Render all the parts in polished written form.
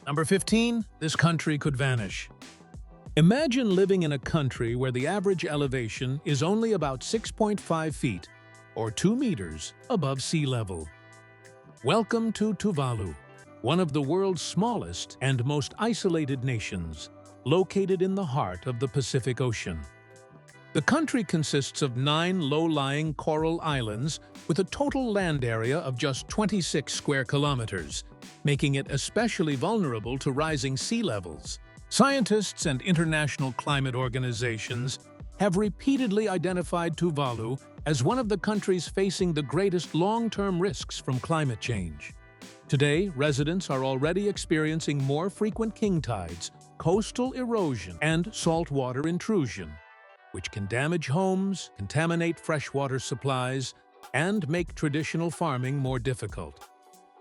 Number 15, this country could vanish. Imagine living in a country where the average elevation is only about 6.5 feet, or 2 meters, above sea level. Welcome to Tuvalu, one of the world's smallest and most isolated nations, located in the heart of the Pacific Ocean. The country consists of 9 low-lying coral islands with a total land area of just 26 square kilometers, making it especially vulnerable to rising sea levels. Scientists and international climate organizations have repeatedly identified Tuvalu as one of the countries facing the greatest long-term risks from climate change. Today, residents are already experiencing more frequent king tides, coastal erosion, and saltwater intrusion, which can damage homes, contaminate freshwater supplies, and make traditional farming more difficult.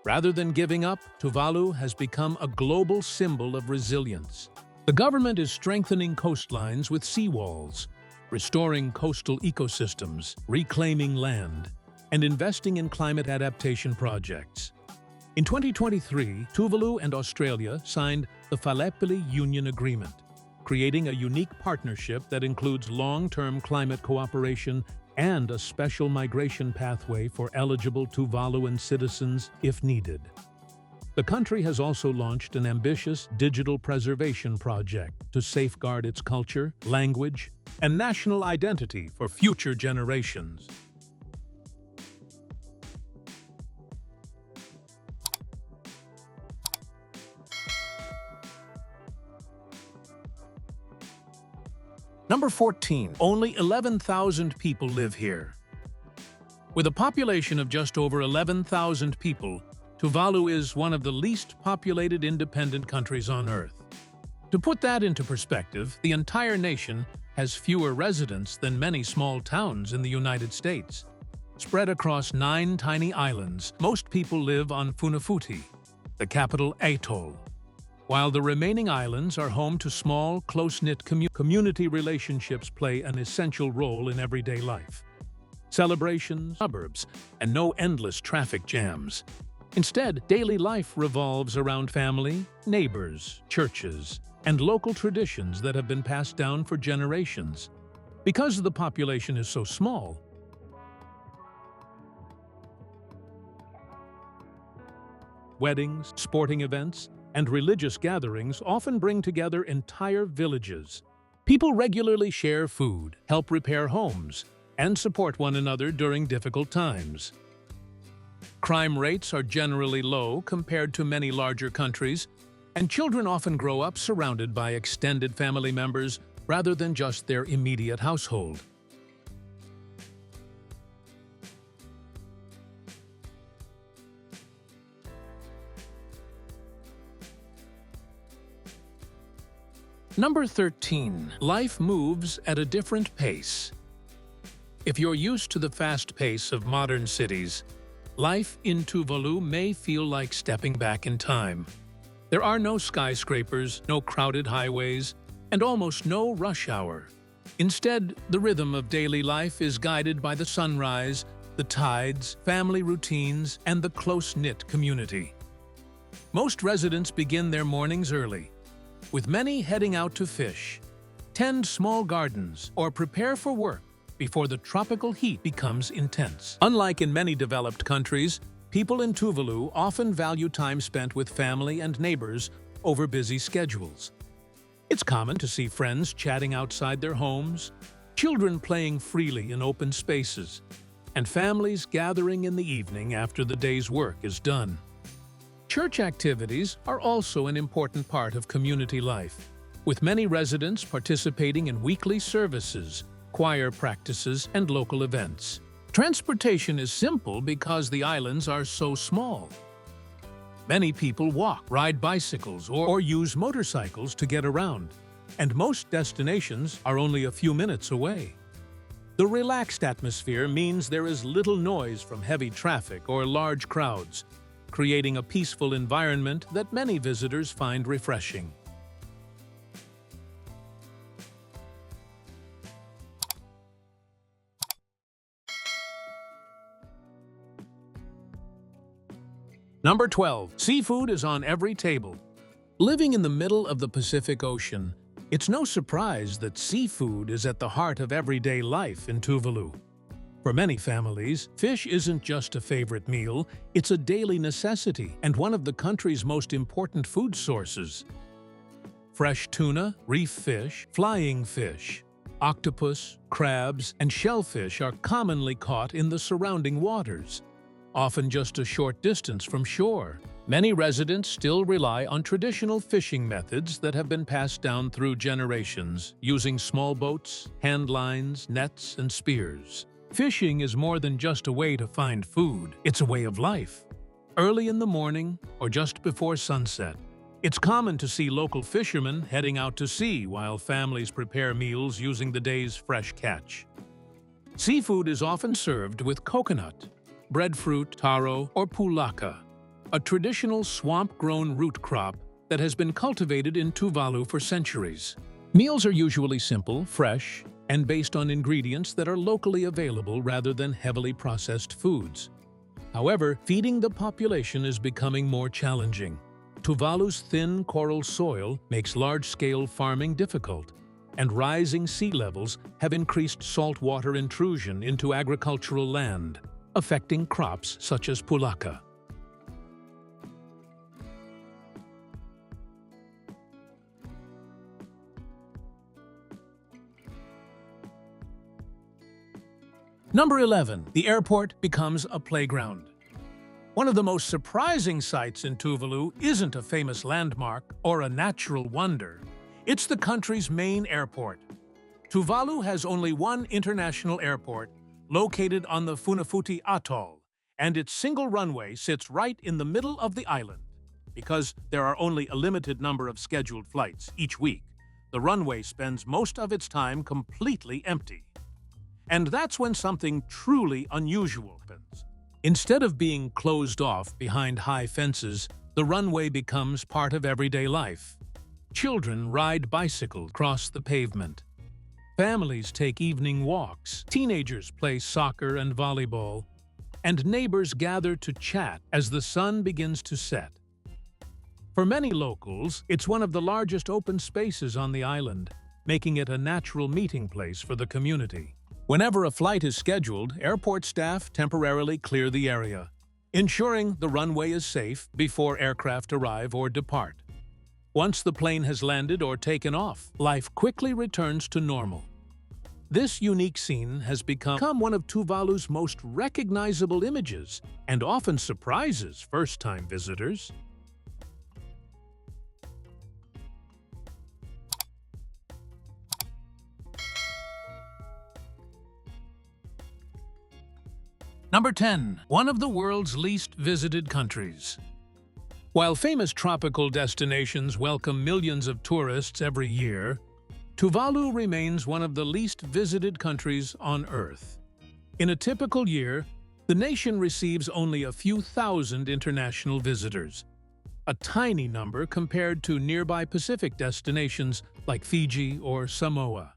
Rather than giving up, Tuvalu has become a global symbol of resilience. The government is strengthening coastlines with seawalls, restoring coastal ecosystems, reclaiming land, and investing in climate adaptation projects. In 2023, Tuvalu and Australia signed the Friendliest Union Agreement, creating a unique partnership that includes long-term climate cooperation and a special migration pathway for eligible Tuvaluan citizens if needed. The country has also launched an ambitious digital preservation project to safeguard its culture, language, and national identity for future generations. Number 14. Only 11,000 people live here. With a population of just over 11,000 people, Tuvalu is one of the least populated independent countries on Earth. To put that into perspective, the entire nation has fewer residents than many small towns in the United States. Spread across 9 tiny islands, most people live on Funafuti, the capital atoll, while the remaining islands are home to small, close-knit community relationships play an essential role in everyday life. Celebrations, suburbs, and no endless traffic jams. Instead, daily life revolves around family, neighbors, churches, and local traditions that have been passed down for generations. Because the population is so small, weddings, sporting events, and religious gatherings often bring together entire villages. People regularly share food, help repair homes, and support one another during difficult times. Crime rates are generally low compared to many larger countries, and children often grow up surrounded by extended family members rather than just their immediate household. Number 13. Life moves at a different pace. If you're used to the fast pace of modern cities, life in Tuvalu may feel like stepping back in time. There are no skyscrapers, no crowded highways, and almost no rush hour. Instead, the rhythm of daily life is guided by the sunrise, the tides, family routines, and the close-knit community. Most residents begin their mornings early, with many heading out to fish, tend small gardens, or prepare for work before the tropical heat becomes intense. Unlike in many developed countries, people in Tuvalu often value time spent with family and neighbors over busy schedules. It's common to see friends chatting outside their homes, children playing freely in open spaces, and families gathering in the evening after the day's work is done. Church activities are also an important part of community life, with many residents participating in weekly services, choir practices, and local events. Transportation is simple because the islands are so small. Many people walk, ride bicycles, or use motorcycles to get around, and most destinations are only a few minutes away. The relaxed atmosphere means there is little noise from heavy traffic or large crowds, creating a peaceful environment that many visitors find refreshing. Number 12. Seafood is on every table. Living in the middle of the Pacific Ocean, it's no surprise that seafood is at the heart of everyday life in Tuvalu. For many families, fish isn't just a favorite meal, it's a daily necessity and one of the country's most important food sources. Fresh tuna, reef fish, flying fish, octopus, crabs, and shellfish are commonly caught in the surrounding waters, often just a short distance from shore. Many residents still rely on traditional fishing methods that have been passed down through generations, using small boats, hand lines, nets, and spears. Fishing is more than just a way to find food, it's a way of life. Early in the morning or just before sunset, it's common to see local fishermen heading out to sea while families prepare meals using the day's fresh catch. Seafood is often served with coconut, breadfruit, taro, or pulaka, a traditional swamp-grown root crop that has been cultivated in Tuvalu for centuries. Meals are usually simple, fresh, and based on ingredients that are locally available rather than heavily processed foods. However, feeding the population is becoming more challenging. Tuvalu's thin coral soil makes large-scale farming difficult, and rising sea levels have increased saltwater intrusion into agricultural land, affecting crops such as pulaka. Number 11. The airport becomes a playground. One of the most surprising sights in Tuvalu isn't a famous landmark or a natural wonder. It's the country's main airport. Tuvalu has only one international airport, located on the Funafuti atoll, and its single runway sits right in the middle of the island. Because there are only a limited number of scheduled flights each week, the runway spends most of its time completely empty. And that's when something truly unusual happens. Instead of being closed off behind high fences, the runway becomes part of everyday life. Children ride bicycles across the pavement. Families take evening walks. Teenagers play soccer and volleyball. And neighbors gather to chat as the sun begins to set. For many locals, it's one of the largest open spaces on the island, making it a natural meeting place for the community. Whenever a flight is scheduled, airport staff temporarily clear the area, ensuring the runway is safe before aircraft arrive or depart. Once the plane has landed or taken off, life quickly returns to normal. This unique scene has become one of Tuvalu's most recognizable images and often surprises first-time visitors. Number 10. One of the world's least visited countries. While famous tropical destinations welcome millions of tourists every year, Tuvalu remains one of the least visited countries on Earth. In a typical year, the nation receives only a few thousand international visitors, a tiny number compared to nearby Pacific destinations like Fiji or Samoa.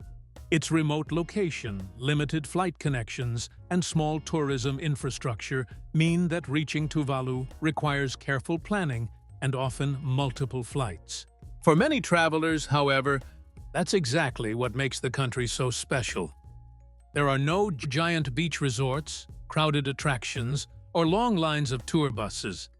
Its remote location, limited flight connections, and small tourism infrastructure mean that reaching Tuvalu requires careful planning and often multiple flights. For many travelers, however, that's exactly what makes the country so special. There are no giant beach resorts, crowded attractions, or long lines of tour buses.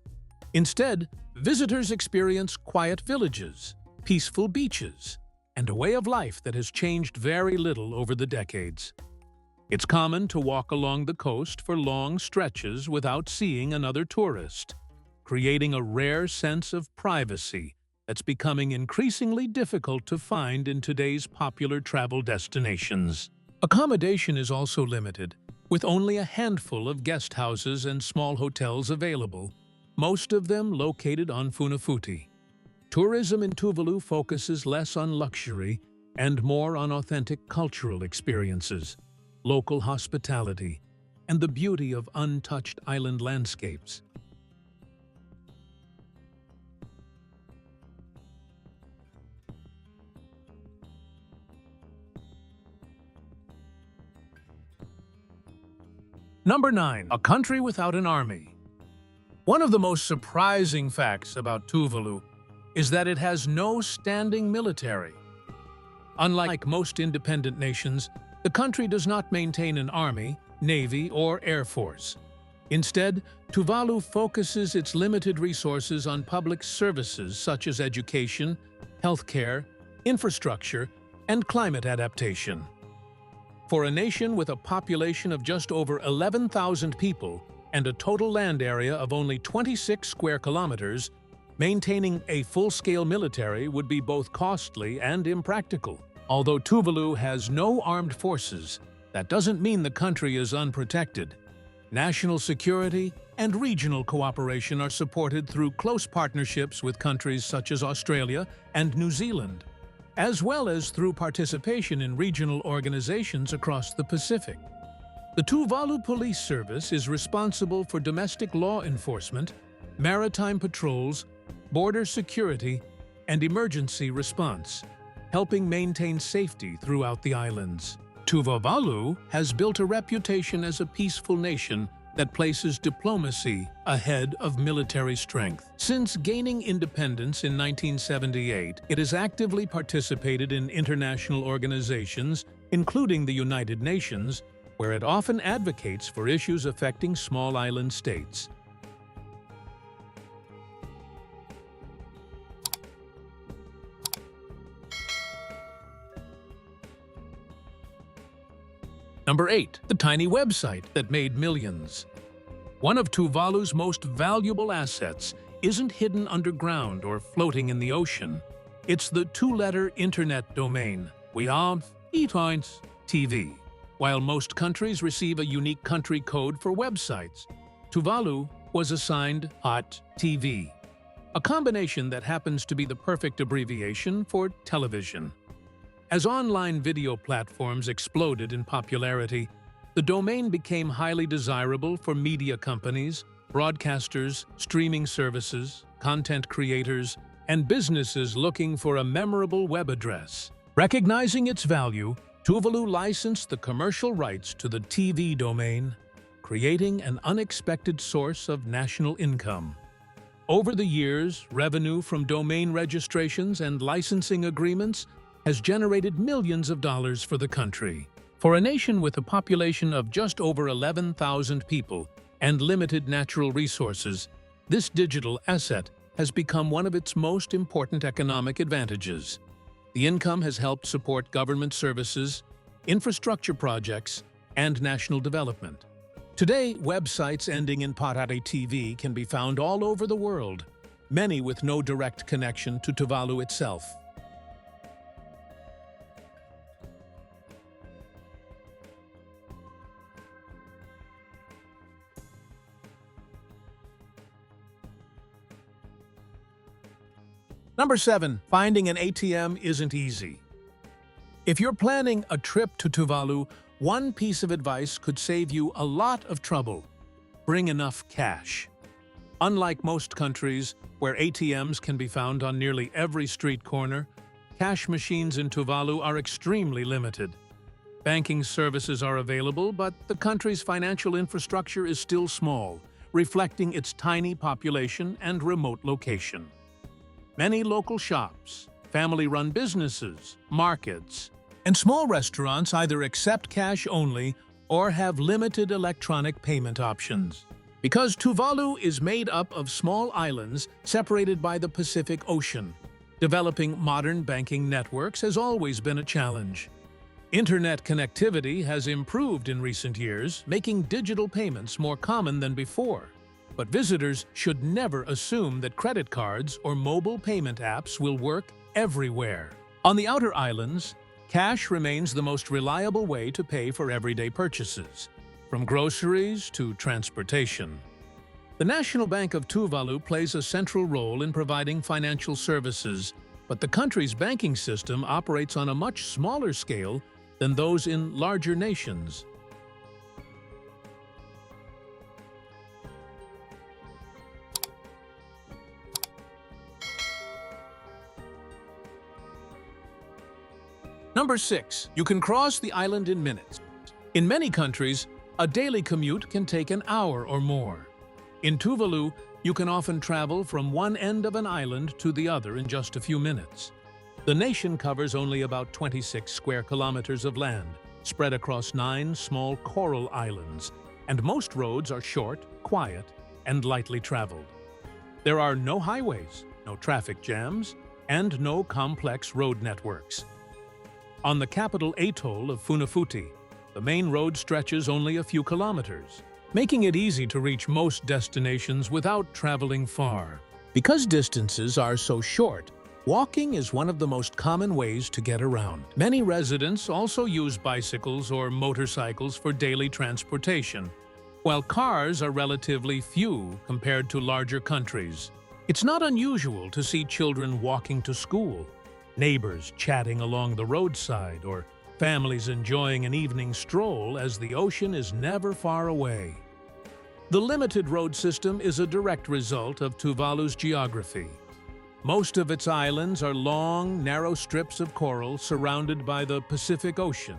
Instead, visitors experience quiet villages, peaceful beaches, and a way of life that has changed very little over the decades. It's common to walk along the coast for long stretches without seeing another tourist, creating a rare sense of privacy that's becoming increasingly difficult to find in today's popular travel destinations. Accommodation is also limited, with only a handful of guest houses and small hotels available, most of them located on Funafuti. Tourism in Tuvalu focuses less on luxury and more on authentic cultural experiences, local hospitality, and the beauty of untouched island landscapes. Number 9. A country without an army. One of the most surprising facts about Tuvalu is that it has no standing military. Unlike most independent nations, the country does not maintain an army, navy, or air force. Instead, Tuvalu focuses its limited resources on public services such as education, healthcare, infrastructure, and climate adaptation. For a nation with a population of just over 11,000 people and a total land area of only 26 square kilometers, maintaining a full-scale military would be both costly and impractical. Although Tuvalu has no armed forces, that doesn't mean the country is unprotected. National security and regional cooperation are supported through close partnerships with countries such as Australia and New Zealand, as well as through participation in regional organizations across the Pacific. The Tuvalu Police Service is responsible for domestic law enforcement, maritime patrols, border security, and emergency response, helping maintain safety throughout the islands. Tuvalu has built a reputation as a peaceful nation that places diplomacy ahead of military strength. Since gaining independence in 1978, it has actively participated in international organizations, including the United Nations, where it often advocates for issues affecting small island states. Number 8. The tiny website that made millions. One of Tuvalu's most valuable assets isn't hidden underground or floating in the ocean. It's the two-letter internet domain, TV. While most countries receive a unique country code for websites, Tuvalu was assigned TV, a combination that happens to be the perfect abbreviation for television. As online video platforms exploded in popularity, the domain became highly desirable for media companies, broadcasters, streaming services, content creators, and businesses looking for a memorable web address. Recognizing its value, Tuvalu licensed the commercial rights to the TV domain, creating an unexpected source of national income. Over the years, revenue from domain registrations and licensing agreements has generated millions of dollars for the country. For a nation with a population of just over 11,000 people and limited natural resources, this digital asset has become one of its most important economic advantages. The income has helped support government services, infrastructure projects, and national development. Today, websites ending in .TV can be found all over the world, many with no direct connection to Tuvalu itself. Number 7. Finding an ATM isn't easy. If you're planning a trip to Tuvalu, one piece of advice could save you a lot of trouble. Bring enough cash. Unlike most countries, where ATMs can be found on nearly every street corner, cash machines in Tuvalu are extremely limited. Banking services are available, but the country's financial infrastructure is still small, reflecting its tiny population and remote location. Many local shops, family-run businesses, markets, and small restaurants either accept cash only or have limited electronic payment options. Because Tuvalu is made up of small islands separated by the Pacific Ocean, developing modern banking networks has always been a challenge. Internet connectivity has improved in recent years, making digital payments more common than before. But visitors should never assume that credit cards or mobile payment apps will work everywhere. On the outer islands, cash remains the most reliable way to pay for everyday purchases, from groceries to transportation. The National Bank of Tuvalu plays a central role in providing financial services, but the country's banking system operates on a much smaller scale than those in larger nations. Number 6. You can cross the island in minutes. In many countries, a daily commute can take an hour or more. In Tuvalu, You can often travel from one end of an island to the other in just a few minutes. The nation covers only about 26 square kilometers of land, spread across 9 small coral islands, and most roads are short, quiet, and lightly traveled. There are no highways, no traffic jams, and no complex road networks. On the capital atoll of Funafuti, the main road stretches only a few kilometers, making it easy to reach most destinations without traveling far. Because distances are so short, walking is one of the most common ways to get around. Many residents also use bicycles or motorcycles for daily transportation, while cars are relatively few compared to larger countries. It's not unusual to see children walking to school, neighbors chatting along the roadside, or families enjoying an evening stroll as the ocean is never far away. The limited road system is a direct result of Tuvalu's geography. Most of its islands are long, narrow strips of coral surrounded by the Pacific Ocean,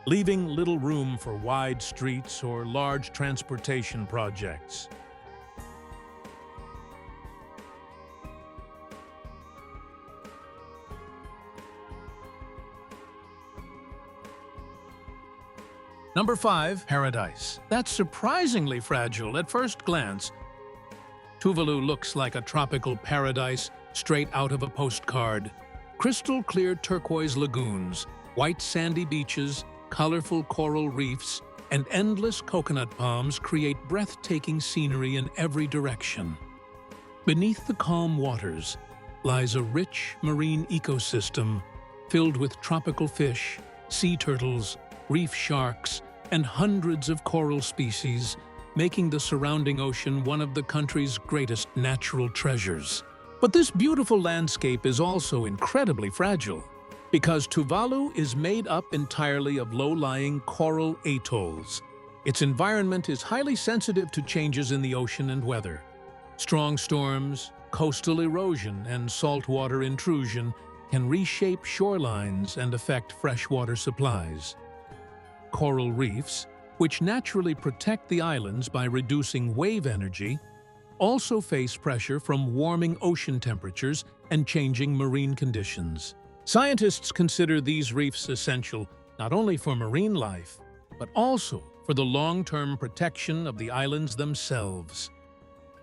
leaving little room for wide streets or large transportation projects. Number 5. Paradise. That's surprisingly fragile at first glance. Tuvalu looks like a tropical paradise straight out of a postcard. Crystal-clear turquoise lagoons, white sandy beaches, colorful coral reefs, and endless coconut palms create breathtaking scenery in every direction. Beneath the calm waters lies a rich marine ecosystem filled with tropical fish, sea turtles, reef sharks, and hundreds of coral species, making the surrounding ocean one of the country's greatest natural treasures. But this beautiful landscape is also incredibly fragile, because Tuvalu is made up entirely of low-lying coral atolls. Its environment is highly sensitive to changes in the ocean and weather. Strong storms, coastal erosion, and saltwater intrusion can reshape shorelines and affect freshwater supplies. Coral reefs, which naturally protect the islands by reducing wave energy, also face pressure from warming ocean temperatures and changing marine conditions. Scientists consider these reefs essential not only for marine life, but also for the long-term protection of the islands themselves.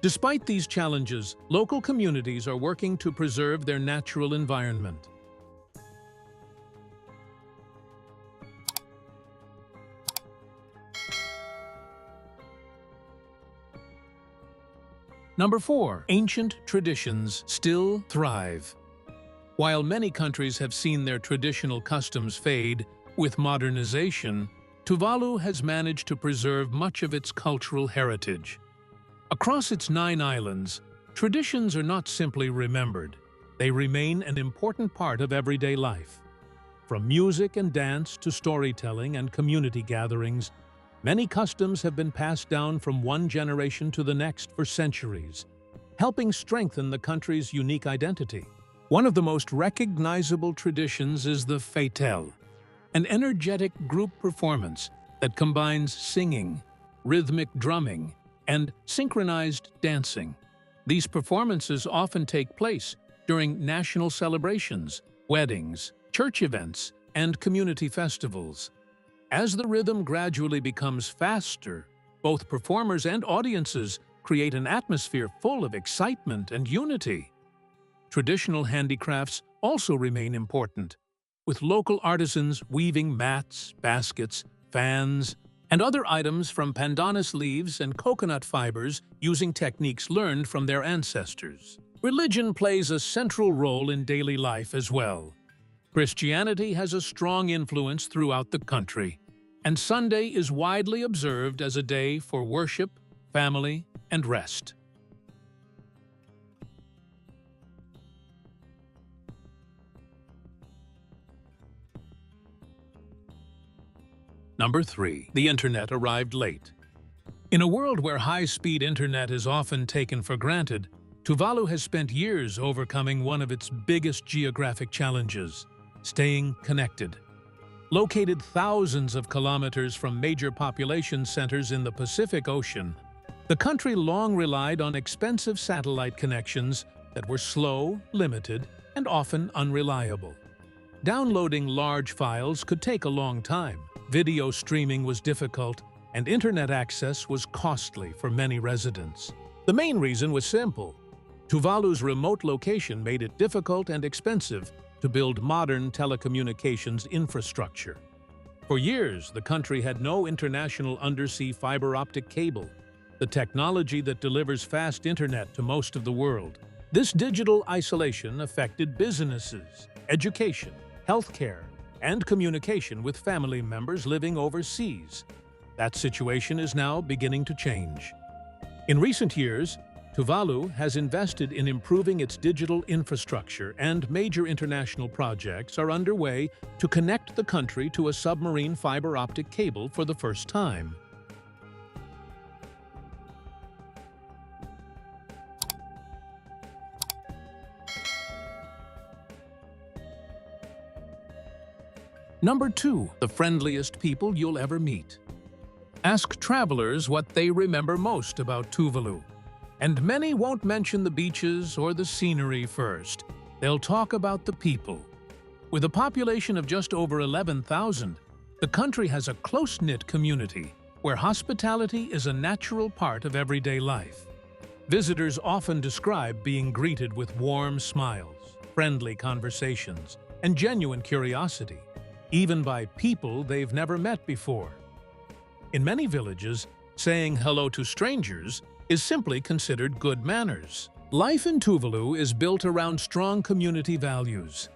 Despite these challenges, local communities are working to preserve their natural environment. Number 4. Ancient traditions still thrive. While many countries have seen their traditional customs fade with modernization, Tuvalu has managed to preserve much of its cultural heritage. Across its 9 islands, traditions are not simply remembered. They remain an important part of everyday life. From music and dance to storytelling and community gatherings, many customs have been passed down from one generation to the next for centuries, helping strengthen the country's unique identity. One of the most recognizable traditions is the fatel, an energetic group performance that combines singing, rhythmic drumming, and synchronized dancing. These performances often take place during national celebrations, weddings, church events, and community festivals. As the rhythm gradually becomes faster, both performers and audiences create an atmosphere full of excitement and unity. Traditional handicrafts also remain important, with local artisans weaving mats, baskets, fans, and other items from pandanus leaves and coconut fibers using techniques learned from their ancestors. Religion plays a central role in daily life as well. Christianity has a strong influence throughout the country, and Sunday is widely observed as a day for worship, family, and rest. Number 3. The internet arrived late. In a world where high-speed internet is often taken for granted, Tuvalu has spent years overcoming one of its biggest geographic challenges: staying connected. Located thousands of kilometers from major population centers in the Pacific Ocean, The country long relied on expensive satellite connections that were slow, limited, and often unreliable. Downloading large files could take a long time, video streaming was difficult, and internet access was costly for many residents. The main reason was simple. Tuvalu's remote location made it difficult and expensive to build modern telecommunications infrastructure. For years, the country had no international undersea fiber optic cable, the technology that delivers fast internet to most of the world. This digital isolation affected businesses, education, healthcare, and communication with family members living overseas. That situation is now beginning to change. In recent years, Tuvalu has invested in improving its digital infrastructure, and major international projects are underway to connect the country to a submarine fiber optic cable for the first time. Number 2. The friendliest people you'll ever meet. Ask travelers what they remember most about Tuvalu. And many won't mention the beaches or the scenery first. They'll talk about the people. With a population of just over 11,000, the country has a close-knit community where hospitality is a natural part of everyday life. Visitors often describe being greeted with warm smiles, friendly conversations, and genuine curiosity, even by people they've never met before. In many villages, saying hello to strangers is simply considered good manners. Life in Tuvalu is built around strong community values.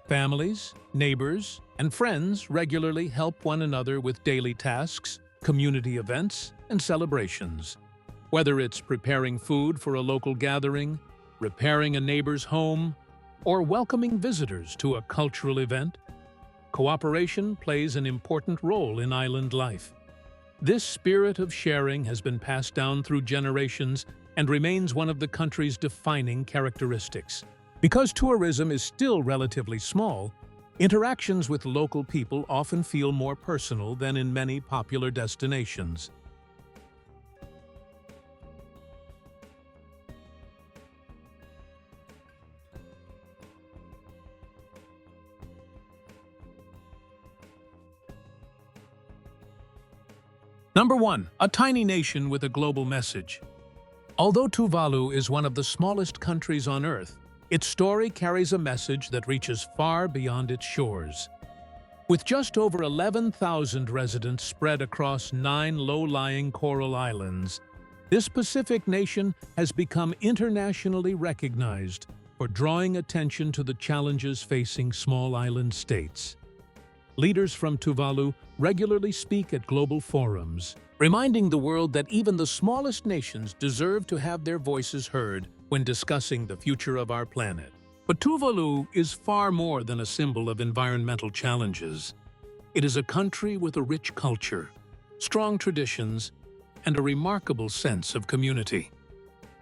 Families, neighbors, and friends regularly help one another with daily tasks, community events, and celebrations. Whether it's preparing food for a local gathering, repairing a neighbor's home, or welcoming visitors to a cultural event, cooperation plays an important role in island life. This spirit of sharing has been passed down through generations and remains one of the country's defining characteristics. Because tourism is still relatively small, interactions with local people often feel more personal than in many popular destinations. Number 1. A tiny nation with a global message. Although Tuvalu is one of the smallest countries on Earth, its story carries a message that reaches far beyond its shores. With just over 11,000 residents spread across 9 low-lying coral islands, this Pacific nation has become internationally recognized for drawing attention to the challenges facing small island states. Leaders from Tuvalu regularly speak at global forums, reminding the world that even the smallest nations deserve to have their voices heard when discussing the future of our planet. But Tuvalu is far more than a symbol of environmental challenges. It is a country with a rich culture, strong traditions, and a remarkable sense of community.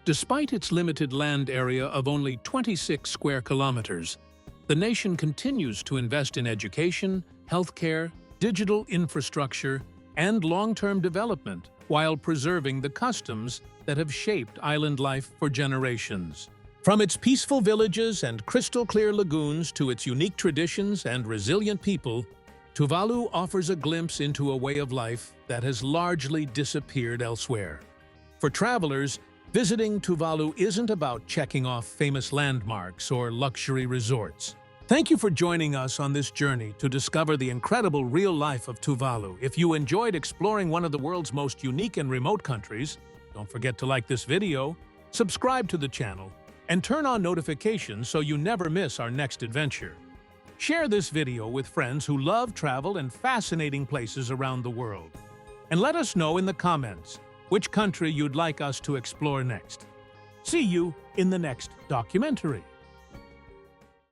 Despite its limited land area of only 26 square kilometers, the nation continues to invest in education, healthcare, digital infrastructure, and long-term development while preserving the customs that have shaped island life for generations. From its peaceful villages and crystal-clear lagoons to its unique traditions and resilient people, Tuvalu offers a glimpse into a way of life that has largely disappeared elsewhere. For travelers, visiting Tuvalu isn't about checking off famous landmarks or luxury resorts. Thank you for joining us on this journey to discover the incredible real life of Tuvalu. If you enjoyed exploring one of the world's most unique and remote countries, don't forget to like this video, subscribe to the channel, and turn on notifications so you never miss our next adventure. Share this video with friends who love travel and fascinating places around the world. And let us know in the comments which country you'd like us to explore next. See you in the next documentary.